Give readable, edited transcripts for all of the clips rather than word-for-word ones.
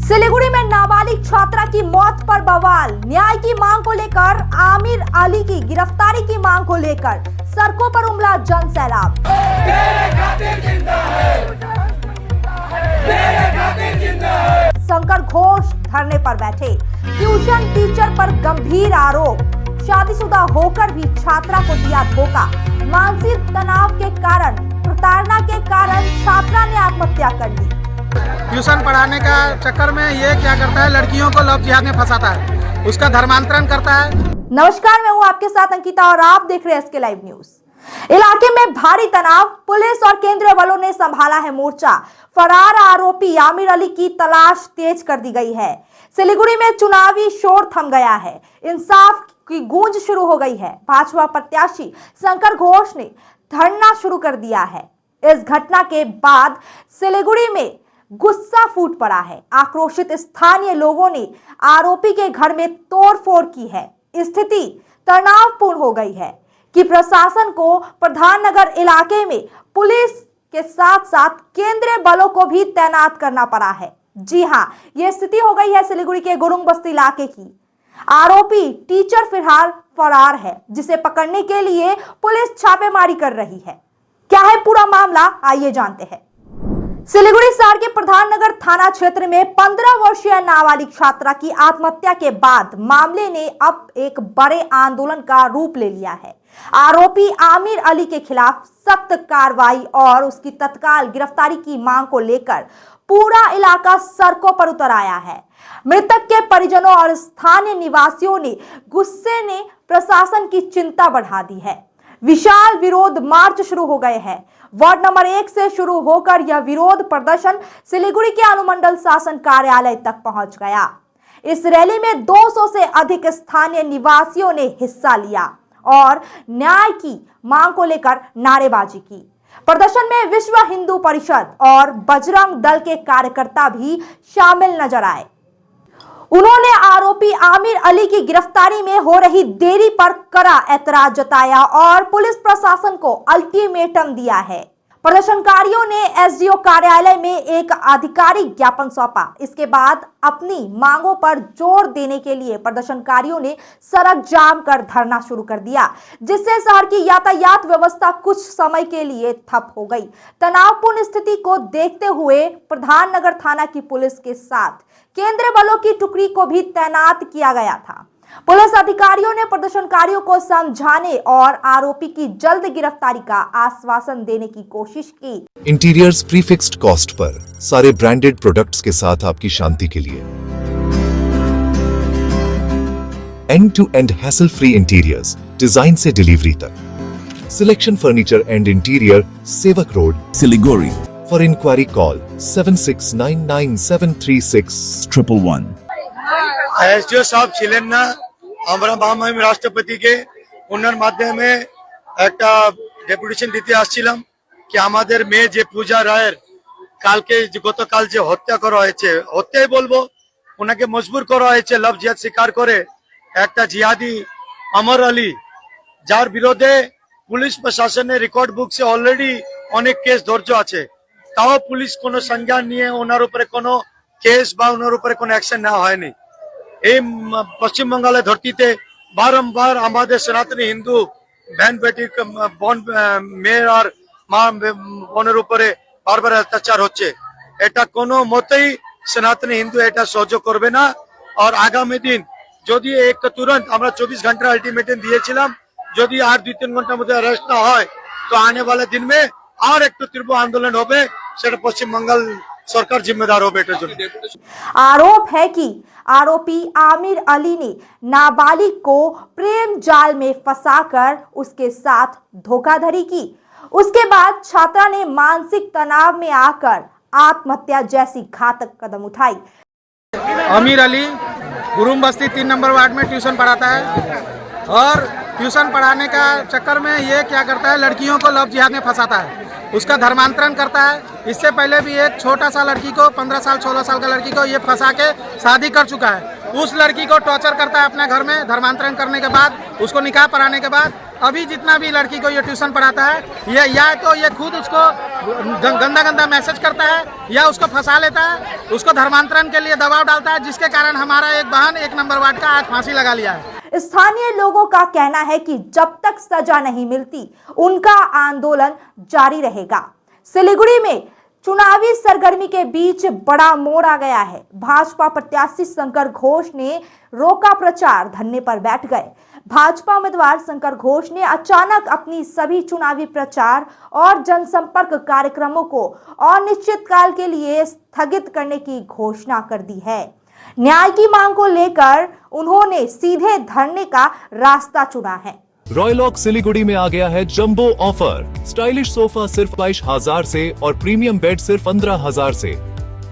सिलीगुड़ी में नाबालिग छात्रा की मौत पर बवाल। न्याय की मांग को लेकर आमिर अली की गिरफ्तारी की मांग को लेकर सड़कों पर उमड़ा जन सैलाब। शंकर घोष धरने पर बैठे। ट्यूशन टीचर पर गंभीर आरोप। शादीशुदा होकर भी छात्रा को दिया धोखा। मानसिक तनाव के कारण, प्रताड़ना के कारण छात्रा ने आत्महत्या कर ली। ट्यूशन पढ़ाने का चक्कर में ये क्या करता है, लड़कियों को लव जिहाद में फंसाता है, उसका धर्मांतरण करता है। नमस्कार, मैं हूं आपके साथ अंकिता और आप देख रहे हैं एसके लाइव न्यूज। इलाके में भारी तनाव। पुलिस और केंद्रीय बलों ने संभाला है मोर्चा। फरार आरोपी आमिर अली की तलाश तेज कर दी गई है। सिलीगुड़ी में चुनावी शोर थम गया है। इंसाफ की गूंज शुरू हो गई है। भाजपा प्रत्याशी शंकर घोष ने धरना शुरू कर दिया है। इस घटना के बाद सिलीगुड़ी में गुस्सा फूट पड़ा है। आक्रोशित स्थानीय लोगों ने आरोपी के घर में तोड़फोड़ की है। स्थिति तनावपूर्ण हो गई है कि प्रशासन को प्रधान नगर इलाके में पुलिस के साथ साथ केंद्रीय बलों को भी तैनात करना पड़ा है। जी हां, यह स्थिति हो गई है सिलीगुड़ी के गुरुंग बस्ती इलाके की। आरोपी टीचर फिलहाल फरार है, जिसे पकड़ने के लिए पुलिस छापेमारी कर रही है। क्या है पूरा मामला, आइए जानते हैं। सिलीगुड़ी शहर के प्रधान नगर थाना क्षेत्र में 15 वर्षीय नाबालिग छात्रा की आत्महत्या के बाद मामले ने अब एक बड़े आंदोलन का रूप ले लिया है। आरोपी आमिर अली के खिलाफ सख्त कार्रवाई और उसकी तत्काल गिरफ्तारी की मांग को लेकर पूरा इलाका सड़कों पर उतर आया है। मृतक के परिजनों और स्थानीय निवासियों ने गुस्से ने प्रशासन की चिंता बढ़ा दी है। विशाल विरोध मार्च शुरू हो गए हैं। वार्ड नंबर 1 से शुरू होकर यह विरोध प्रदर्शन सिलीगुड़ी के अनुमंडल शासन कार्यालय तक पहुंच गया। इस रैली में 200 से अधिक स्थानीय निवासियों ने हिस्सा लिया और न्याय की मांग को लेकर नारेबाजी की। प्रदर्शन में विश्व हिंदू परिषद और बजरंग दल के कार्यकर्ता भी शामिल नजर आए। उन्होंने आरोपी आमिर अली की गिरफ्तारी में हो रही देरी पर कड़ा ऐतराज जताया और पुलिस प्रशासन को अल्टीमेटम दिया है। प्रदर्शनकारियों ने एसडीओ कार्यालय में एक आधिकारिक ज्ञापन सौंपा। इसके बाद अपनी मांगों पर जोर देने के लिए प्रदर्शनकारियों ने सड़क जाम कर धरना शुरू कर दिया, जिससे शहर की यातायात व्यवस्था कुछ समय के लिए ठप हो गई। तनावपूर्ण स्थिति को देखते हुए प्रधान नगर थाना की पुलिस के साथ केंद्रीय बलों की टुकड़ी को भी तैनात किया गया था। पुलिस अधिकारियों ने प्रदर्शनकारियों को समझाने और आरोपी की जल्द गिरफ्तारी का आश्वासन देने की कोशिश की। इंटीरियर्स प्रीफिक्स्ड कॉस्ट पर सारे ब्रांडेड प्रोडक्ट्स के साथ आपकी शांति के लिए end to end hassle free interiors, design से डिलीवरी तक। Selection furniture and interior, Sevoke road, Siliguri. For inquiry call 7699736111। SDO साहब ছিলেন না, আমরা মহামহিম রাষ্ট্রপতিকে ওনার মাধ্যমে একটা ডেপুটেশন দিতে আসছিলাম কি আমাদের মেয়ে যে পূজা রায়ের গতকাল যে হত্যা করা হয়েছে, হত্যাই বলবো, ওনাকে মজবুর করা হয়েছে লভ জিহাদ স্বীকার করে একটা জিহাদি আমর আলী, যার বিরুদ্ধে পুলিশ প্রশাসনের রেকর্ড বুকসে অলরেডি অনেক কেস দর্জ আছে। তাও পুলিশ কোনো সংজ্ঞান নিয়ে ওনার উপরে কোনো কেস বা ওনার উপরে কোনো অ্যাকশন নেওয়া হয়নি। এই পশ্চিমবঙ্গের ধরতিতে বারংবার আমাদের সনাতনী হিন্দু বহন বেটির মেয়ের আর মা বোনের উপরে বারবার অত্যাচার হচ্ছে। এটা কোনো মতেই সনাতনী হিন্দু এটা সহ্য করবে না। আর আগামী দিন যদি তুরন্ত আমরা 24 ঘন্টার আলটিমেটাম দিয়েছিলাম, যদি আর 2-3 ঘন্টার মধ্যে অ্যারেস্ট না হয় তো आने वाले दिन में और एक तीव्र आंदोलन होबे, सेटा पश्चिम बंगाल सरकार जिम्मेदार होबे। आरोप है कि आरोपी आमिर अली ने नाबालिग को प्रेम जाल में फंसाकर उसके साथ धोखाधड़ी की। उसके बाद छात्रा ने मानसिक तनाव में आकर आत्महत्या जैसी घातक कदम उठाई। आमिर अली गुरुंग बस्ती 3 नंबर वार्ड में ट्यूशन पढ़ाता है और ट्यूशन पढ़ाने का चक्कर में ये क्या करता है, लड़कियों को लव जिहाद में फंसाता है, उसका धर्मांतरण करता है। इससे पहले भी एक छोटा सा लड़की को 15 साल 16 साल का लड़की को ये फंसा के शादी कर चुका है। उस लड़की को टॉर्चर करता है अपने घर में। धर्मांतरण करने के बाद, उसको निकाह पढ़ाने के बाद अभी जितना भी लड़की को ये ट्यूशन पढ़ाता है, ये या तो ये खुद उसको गंदा गंदा मैसेज करता है या उसको फंसा लेता है, उसको धर्मांतरण के लिए दबाव डालता है, जिसके कारण हमारा एक बहन 1 नंबर वार्ड का आज फांसी लगा लिया है। स्थानीय लोगों का कहना है कि जब तक सजा नहीं मिलती उनका आंदोलन जारी रहेगा। सिलीगुड़ी में चुनावी सरगर्मी के बीच बड़ा मोड़ आ गया है। भाजपा प्रत्याशी शंकर घोष ने रोका प्रचार, धरने पर बैठ गए। भाजपा उम्मीदवार शंकर घोष ने अचानक अपनी सभी चुनावी प्रचार और जनसंपर्क कार्यक्रमों को अनिश्चित काल के लिए स्थगित करने की घोषणा कर दी है। न्याय की मांग को लेकर उन्होंने सीधे धरने का रास्ता चुना है। रॉयलॉक सिलीगुड़ी में आ गया है जंबो ऑफर। स्टाइलिश सोफा सिर्फ 22,000 से और प्रीमियम बेड सिर्फ 15,000 से।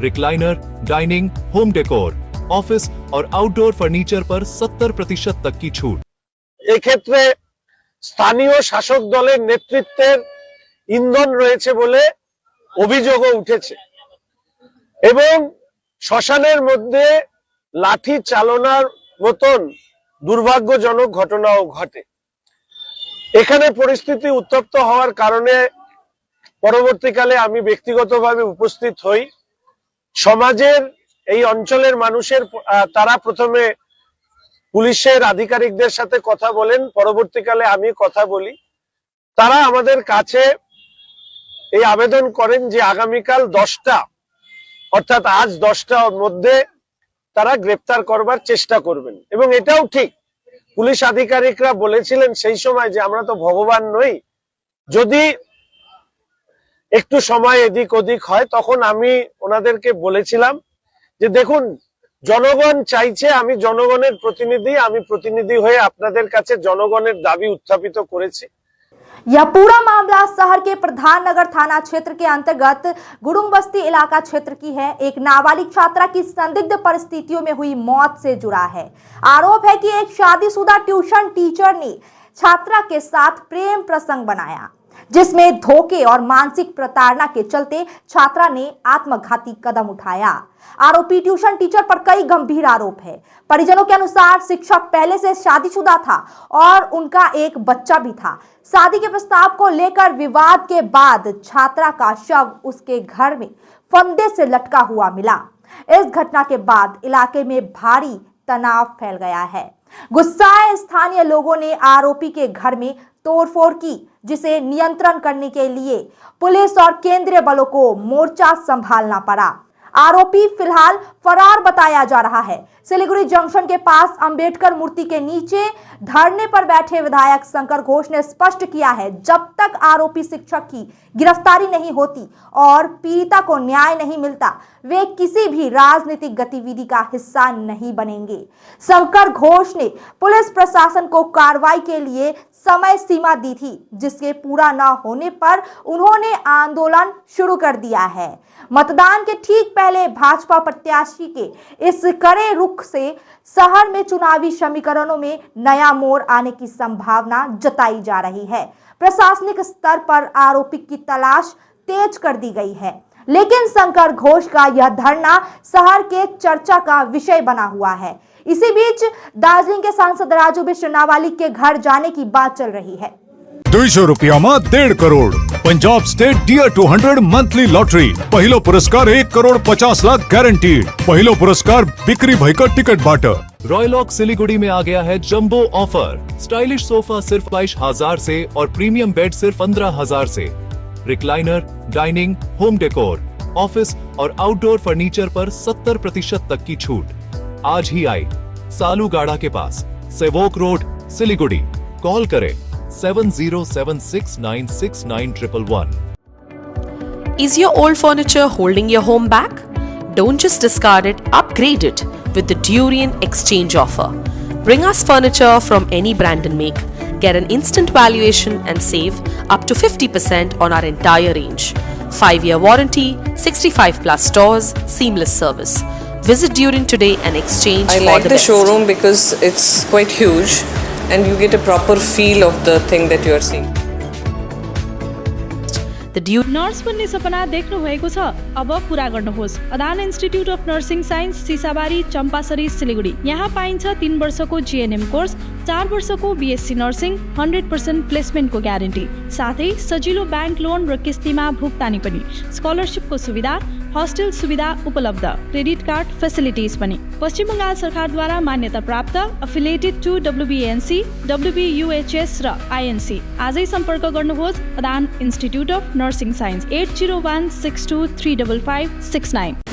Recliner, dining, home decor, office और आउटडोर फर्नीचर पर 70% तक की छूट। এক্ষেত্রে স্থানীয় শাসক দলের নেতৃত্বের ইন্ধন রয়েছে বলে অভিযোগও উঠেছে এবং শ্মশানের মধ্যে লাঠি চালনার মতন দুর্ভাগ্যজনক ঘটনাও ঘটে। এখানে পরিস্থিতি উত্তপ্ত হওয়ার কারণে পরবর্তীকালে আমি ব্যক্তিগতভাবে উপস্থিত হই। সমাজের এই অঞ্চলের মানুষের তারা প্রথমে পুলিশের আধিকারিকদের সাথে কথা বলেন, পরবর্তীকালে আমি কথা বলি। তারা আমাদের কাছে এই আবেদন করেন যে আগামীকাল 10টা অর্থাৎ আজ 10টার মধ্যে তারা গ্রেফতার করবার চেষ্টা করবেন এবং এটাও ঠিক। পুলিশ আধিকারিকরা বলেছিলেন সেই সময় যে আমরা তো ভগবান নই, যদি একটু সময় এদিক ওদিক হয়। তখন আমি ওনাদেরকে বলেছিলাম যে দেখুন, জনগণ চাইছে, আমি জনগণের প্রতিনিধি, আমি প্রতিনিধি হয়ে আপনাদের কাছে জনগণের দাবি উত্থাপিত করেছি। यह पूरा मामला शहर के प्रधान नगर थाना क्षेत्र के अंतर्गत गुरुंग बस्ती इलाका क्षेत्र की है। एक नाबालिग छात्रा की संदिग्ध परिस्थितियों में हुई मौत से जुड़ा है। आरोप है कि एक शादीशुदा ट्यूशन टीचर ने छात्रा के साथ प्रेम प्रसंग बनाया, जिसमें धोखे और मानसिक प्रताड़ना के चलते छात्रा ने आत्मघाती कदम उठाया। आरोपी ट्यूशन टीचर पर कई गंभीर आरोप है। परिजनों के अनुसार शिक्षक पहले से शादीशुदा था और उनका एक बच्चा भी था। शादी के प्रस्ताव को लेकर विवाद के बाद छात्रा का शव उसके घर में फंदे से लटका हुआ मिला। इस घटना के बाद इलाके में भारी तनाव फैल गया है। गुस्साए स्थानीय लोगों ने आरोपी के घर में तोड़फोड़ की, जिसे नियंत्रण करने के लिए पुलिस और केंद्रीय बलों को मोर्चा संभालना पड़ा। आरोपी फिलहाल फरार बताया जा रहा है। सिलीगुड़ी जंक्शन के पास अंबेडकर मूर्ति के नीचे धरने पर बैठे विधायक शंकर घोष ने स्पष्ट किया है, जब तक आरोपी शिक्षक की गिरफ्तारी नहीं होती और पीड़िता को न्याय नहीं मिलता, वे किसी भी राजनीतिक गतिविधि का हिस्सा नहीं बनेंगे। शंकर घोष ने पुलिस प्रशासन को कार्रवाई के लिए समय सीमा दी थी, जिसके पूरा न होने पर उन्होंने आंदोलन शुरू कर दिया है। मतदान के ठीक पहले भाजपा प्रत्याशी के इस कड़े रुख से शहर में चुनावी समीकरणों में नया मोड़ आने की संभावना जताई जा रही है। प्रशासनिक स्तर पर आरोपी की तलाश तेज कर दी गई है, लेकिन शंकर घोष का यह धरना शहर के चर्चा का विषय बना हुआ है। इसी बीच दार्जिलिंग के सांसद राजू बिष्ट नाबालिग के घर जाने की बात चल रही है। 200 રૂપિયામાં 1.5 crore Punjab state dear 200 monthly lottery પહેલો પુરસ્કાર 1 કરોડ 50 લાખ ગારંટીડ પહેલો પુરસ્કાર बिक्री भयकर टिकट बाट। रॉयलॉक सिलीगुड़ी में आ गया है जंबो ऑफर। स्टाइलिश सोफा सिर्फ 22,000 से और प्रीमियम बेड सिर्फ 15,000 से। Recliner, dining, home decor, office और आउटडोर फर्नीचर पर 70% तक की छूट। आज ही आई सालूगाड़ा के पास, सेवोक रोड, सिलीगुड़ी। कॉल करें 7076969111। Is your old furniture holding your home back? Don't just discard it, upgrade it with the Durian exchange offer. Bring us furniture from any brand and make. Get an instant valuation and save up to 50% on our entire range. 5-year warranty, 65 plus stores, seamless service. Visit Durian today and exchange I for like the the best. showroom because it's quite huge and you get a proper feel of the thing that you are seeing. The due nurse बन्ने सपना देख्नु भएको छ, अब पूरा गर्नुहोस्। Adan institute of nursing science, Sisabari, Champasari, Siliguri. यहाँ पाइन्छ 3 वर्षको जीएनएम कोर्स, 4 वर्षको बीएससी नर्सिङ, 100% प्लेसमेन्टको ग्यारेन्टी, साथै सजिलो ब्याङ्क लोन र किस्तीमा भुक्तानी पनि, स्कलरसिपको सुविधा, हस्टेल सुविधा उपलब्ध, क्रेडिट कार्ड फेसिलिटिज पनि। पश्चिम बङ्गाल सरकारद्वारा मान्यता प्राप्त, एफिलिएटेड टु WBNC, WBUHS र INC। आजै सम्पर्क गर्नुहोस् Adan institute of nursing science 80162355669।